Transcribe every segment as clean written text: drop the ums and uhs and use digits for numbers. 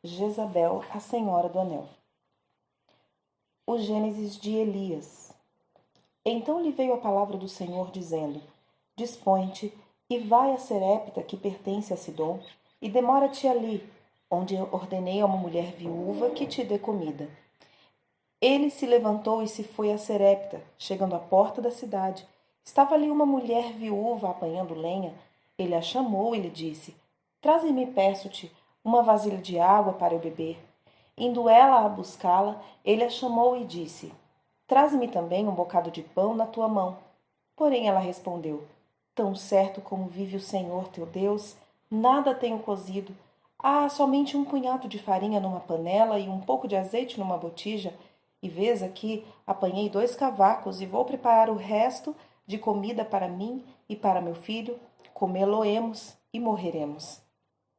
Jezabel, a Senhora do Anel. O Gênesis de Elias. Então lhe veio a palavra do Senhor, dizendo: Dispõe-te e vai a Serepta, que pertence a Sidom, e demora-te ali, onde ordenei a uma mulher viúva que te dê comida. Ele se levantou e se foi a Serepta. Chegando à porta da cidade, estava ali uma mulher viúva apanhando lenha. Ele a chamou e lhe disse: Traze-me, peço-te, uma vasilha de água para eu beber. Indo ela a buscá-la, ele a chamou e disse: Traze-me também um bocado de pão na tua mão. Porém ela respondeu: Tão certo como vive o Senhor teu Deus, nada tenho cozido. Há somente um punhado de farinha numa panela e um pouco de azeite numa botija. E vês aqui, apanhei 2 cavacos e vou preparar o resto de comida para mim e para meu filho. Comê-lo-emos e morreremos.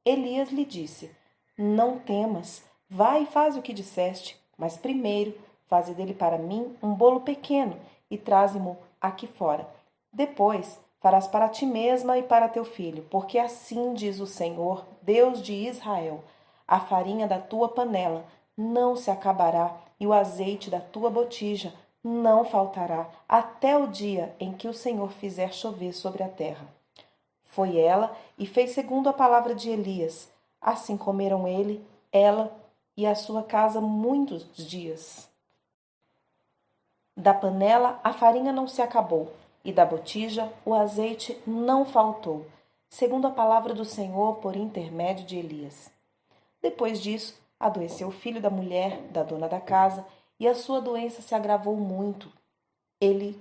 Elias lhe disse: Não temas, vai e faz o que disseste, mas primeiro faze dele para mim um bolo pequeno e traze-mo aqui fora. Depois farás para ti mesma e para teu filho, porque assim diz o Senhor, Deus de Israel: a farinha da tua panela não se acabará e o azeite da tua botija não faltará, até o dia em que o Senhor fizer chover sobre a terra. Foi ela e fez segundo a palavra de Elias. Assim comeram ele, ela e a sua casa muitos dias. Da panela a farinha não se acabou, e da botija o azeite não faltou, segundo a palavra do Senhor por intermédio de Elias. Depois disso, adoeceu o filho da mulher, da dona da casa, e a sua doença se agravou muito. Ele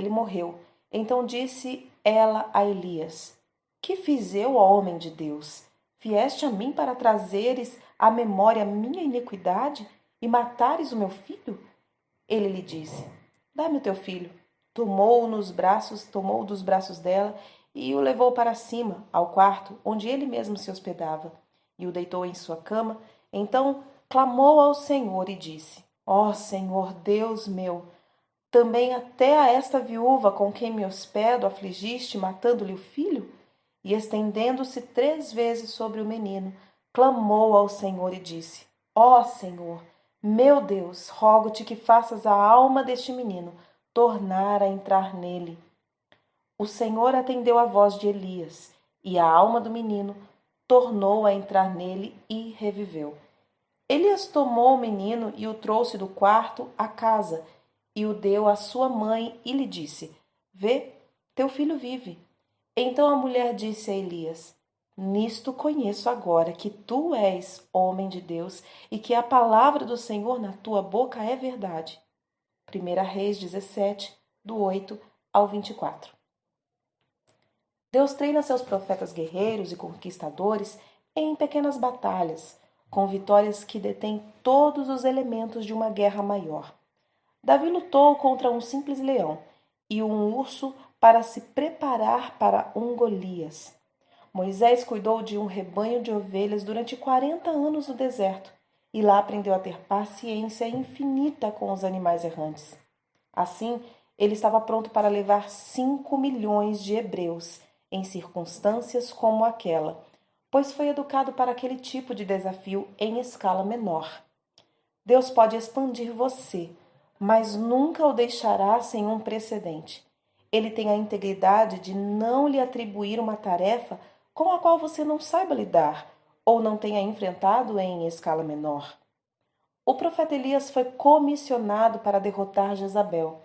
morreu. Então disse ela a Elias: Que fiz eu, ó homem de Deus? Vieste a mim para trazeres à memória a minha iniquidade e matares o meu filho? Ele lhe disse: Dá-me o teu filho. Tomou dos braços dela e o levou para cima, ao quarto, onde ele mesmo se hospedava, e o deitou em sua cama. Então clamou ao Senhor e disse: Ó Senhor, Deus meu, também até a esta viúva com quem me hospedo afligiste, matando-lhe o filho? E estendendo-se 3 vezes sobre o menino, clamou ao Senhor e disse: Ó Senhor, meu Deus, rogo-te que faças a alma deste menino tornar a entrar nele. O Senhor atendeu à voz de Elias, e a alma do menino tornou a entrar nele e reviveu. Elias tomou o menino e o trouxe do quarto à casa, e o deu à sua mãe e lhe disse: Vê, teu filho vive. Então a mulher disse a Elias: Nisto conheço agora que tu és homem de Deus e que a palavra do Senhor na tua boca é verdade. 1 Reis 17, do 8 ao 24. Deus treina seus profetas guerreiros e conquistadores em pequenas batalhas, com vitórias que detêm todos os elementos de uma guerra maior. Davi lutou contra um simples leão e um urso para se preparar para um Golias. Moisés cuidou de um rebanho de ovelhas durante 40 anos no deserto e lá aprendeu a ter paciência infinita com os animais errantes. Assim, ele estava pronto para levar 5 milhões de hebreus em circunstâncias como aquela, pois foi educado para aquele tipo de desafio em escala menor. Deus pode expandir você, mas nunca o deixará sem um precedente. Ele tem a integridade de não lhe atribuir uma tarefa com a qual você não saiba lidar ou não tenha enfrentado em escala menor. O profeta Elias foi comissionado para derrotar Jezabel,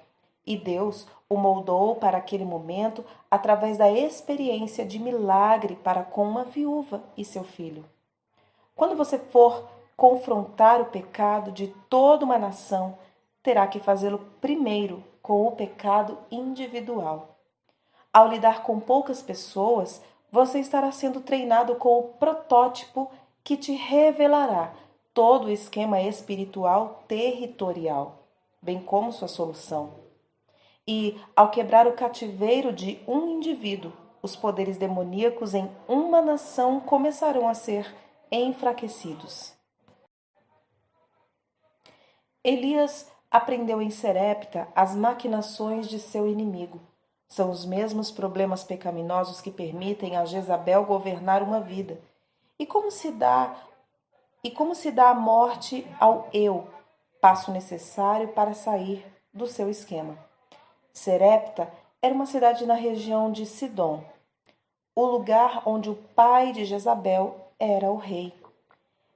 e Deus o moldou para aquele momento através da experiência de milagre para com uma viúva e seu filho. Quando você for confrontar o pecado de toda uma nação, terá que fazê-lo primeiro com o pecado individual. Ao lidar com poucas pessoas, você estará sendo treinado com o protótipo que te revelará todo o esquema espiritual territorial, bem como sua solução. E, ao quebrar o cativeiro de um indivíduo, os poderes demoníacos em uma nação começarão a ser enfraquecidos. Elias aprendeu em Serepta as maquinações de seu inimigo. São os mesmos problemas pecaminosos que permitem a Jezabel governar uma vida. E como se dá E como se dá a morte ao eu, passo necessário para sair do seu esquema. Serepta era uma cidade na região de Sidom, o lugar onde o pai de Jezabel era o rei.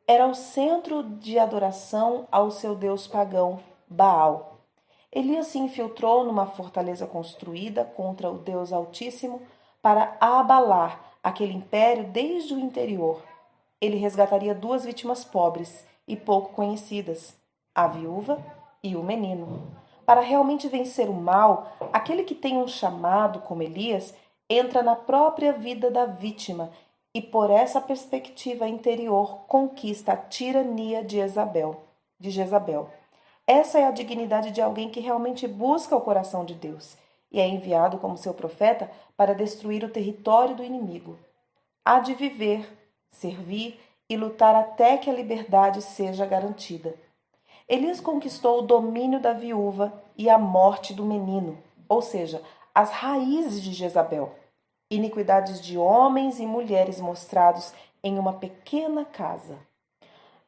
Era o centro de adoração ao seu deus pagão, Baal. Elias se infiltrou numa fortaleza construída contra o Deus Altíssimo para abalar aquele império desde o interior. Ele resgataria duas vítimas pobres e pouco conhecidas, a viúva e o menino. Para realmente vencer o mal, aquele que tem um chamado, como Elias, entra na própria vida da vítima e, por essa perspectiva interior, conquista a tirania de Jezabel. Essa é a dignidade de alguém que realmente busca o coração de Deus e é enviado como seu profeta para destruir o território do inimigo. Há de viver, servir e lutar até que a liberdade seja garantida. Elias conquistou o domínio da viúva e a morte do menino, ou seja, as raízes de Jezabel. Iniquidades de homens e mulheres mostrados em uma pequena casa.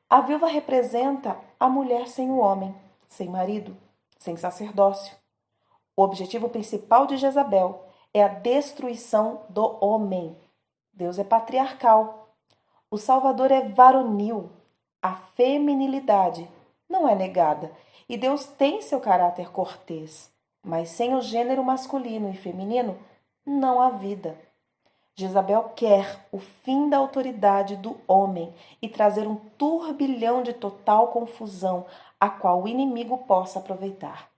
A viúva representa a mulher sem o homem, sem marido, sem sacerdócio. O objetivo principal de Jezabel é a destruição do homem. Deus é patriarcal. O Salvador é varonil. A feminilidade não é negada. E Deus tem seu caráter cortês. Mas sem o gênero masculino e feminino, não há vida. Jezabel quer o fim da autoridade do homem e trazer um turbilhão de total confusão, a qual o inimigo possa aproveitar.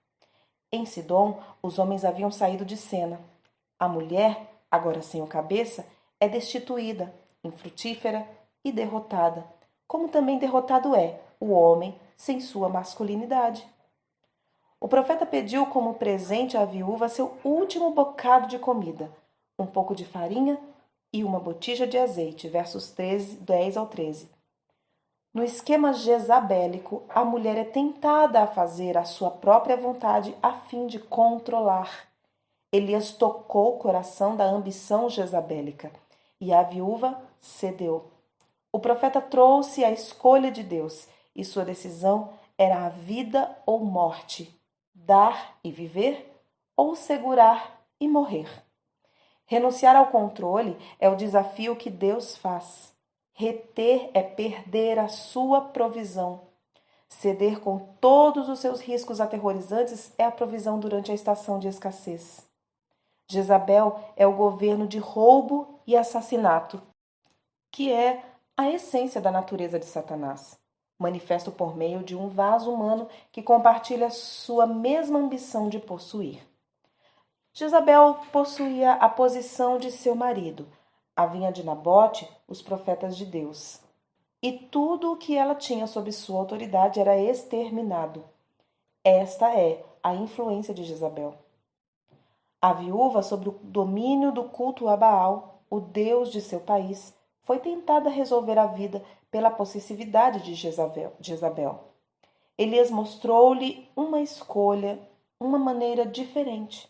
Em Sidom, os homens haviam saído de cena. A mulher, agora sem o cabeça, é destituída, infrutífera e derrotada, como também derrotado é o homem sem sua masculinidade. O profeta pediu como presente à viúva seu último bocado de comida, um pouco de farinha e uma botija de azeite, versos 10 ao 13. No esquema jezabélico, a mulher é tentada a fazer a sua própria vontade a fim de controlar. Elias tocou o coração da ambição jezabélica e a viúva cedeu. O profeta trouxe a escolha de Deus e sua decisão era a vida ou morte, dar e viver ou segurar e morrer. Renunciar ao controle é o desafio que Deus faz. Reter é perder a sua provisão. Ceder com todos os seus riscos aterrorizantes é a provisão durante a estação de escassez. Jezabel é o governo de roubo e assassinato, que é a essência da natureza de Satanás, manifesto por meio de um vaso humano que compartilha sua mesma ambição de possuir. Jezabel possuía a posição de seu marido, a vinha de Nabote, os profetas de Deus. E tudo o que ela tinha sob sua autoridade era exterminado. Esta é a influência de Jezabel. A viúva, sob o domínio do culto a Baal, o deus de seu país, foi tentada a resolver a vida pela possessividade de Jezabel. Elias mostrou-lhe uma escolha, uma maneira diferente.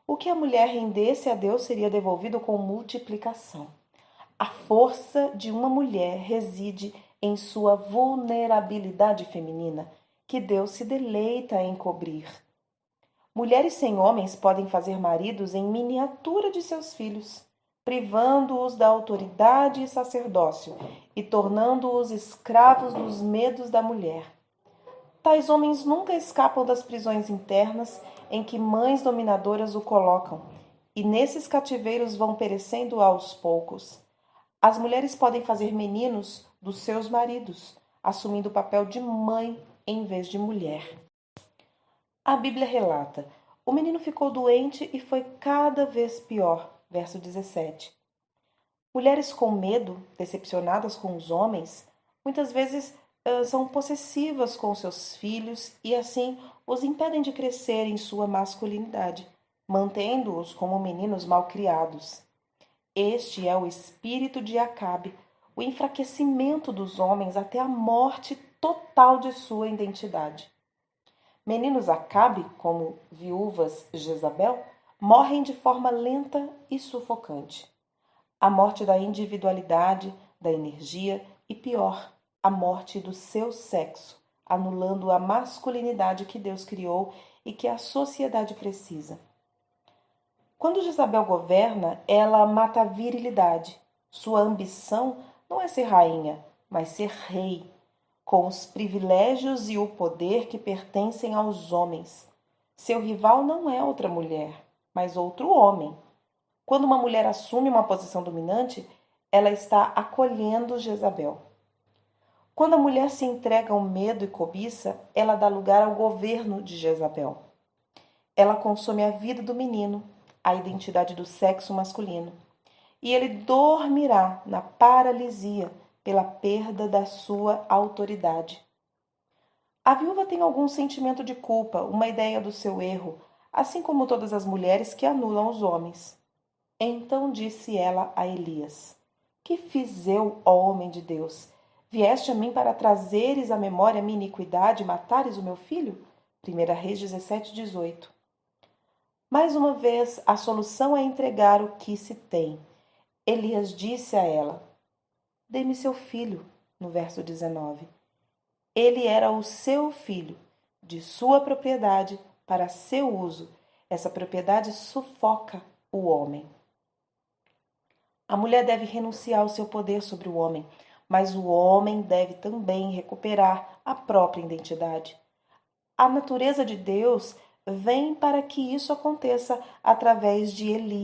O que a mulher rendesse a Deus seria devolvido com multiplicação. A força de uma mulher reside em sua vulnerabilidade feminina, que Deus se deleita em cobrir. Mulheres sem homens podem fazer maridos em miniatura de seus filhos, privando-os da autoridade e sacerdócio e tornando-os escravos dos medos da mulher. Tais homens nunca escapam das prisões internas em que mães dominadoras o colocam, e nesses cativeiros vão perecendo aos poucos. As mulheres podem fazer meninos dos seus maridos, assumindo o papel de mãe em vez de mulher. A Bíblia relata: o menino ficou doente e foi cada vez pior. Verso 17. Mulheres com medo, decepcionadas com os homens, muitas vezes são possessivas com seus filhos e assim os impedem de crescer em sua masculinidade, mantendo-os como meninos malcriados. Este é o espírito de Acabe, o enfraquecimento dos homens até a morte total de sua identidade. Meninos Acabe, como viúvas Jezabel, morrem de forma lenta e sufocante. A morte da individualidade, da energia e, pior, a morte do seu sexo, anulando a masculinidade que Deus criou e que a sociedade precisa. Quando Jezabel governa, ela mata a virilidade. Sua ambição não é ser rainha, mas ser rei, com os privilégios e o poder que pertencem aos homens. Seu rival não é outra mulher, mas outro homem. Quando uma mulher assume uma posição dominante, ela está acolhendo Jezabel. Quando a mulher se entrega ao medo e cobiça, ela dá lugar ao governo de Jezabel. Ela consome a vida do menino, a identidade do sexo masculino, e ele dormirá na paralisia pela perda da sua autoridade. A viúva tem algum sentimento de culpa, uma ideia do seu erro, assim como todas as mulheres que anulam os homens. Então disse ela a Elias: Que fiz eu, ó homem de Deus? Vieste a mim para trazeres à memória a minha iniquidade e matares o meu filho? 1 Reis 17:18. Mais uma vez, a solução é entregar o que se tem. Elias disse a ela: Dê-me seu filho, no verso 19. Ele era o seu filho, de sua propriedade, para seu uso. Essa propriedade sufoca o homem. A mulher deve renunciar ao seu poder sobre o homem, mas o homem deve também recuperar a própria identidade. A natureza de Deus vem para que isso aconteça através de Elias.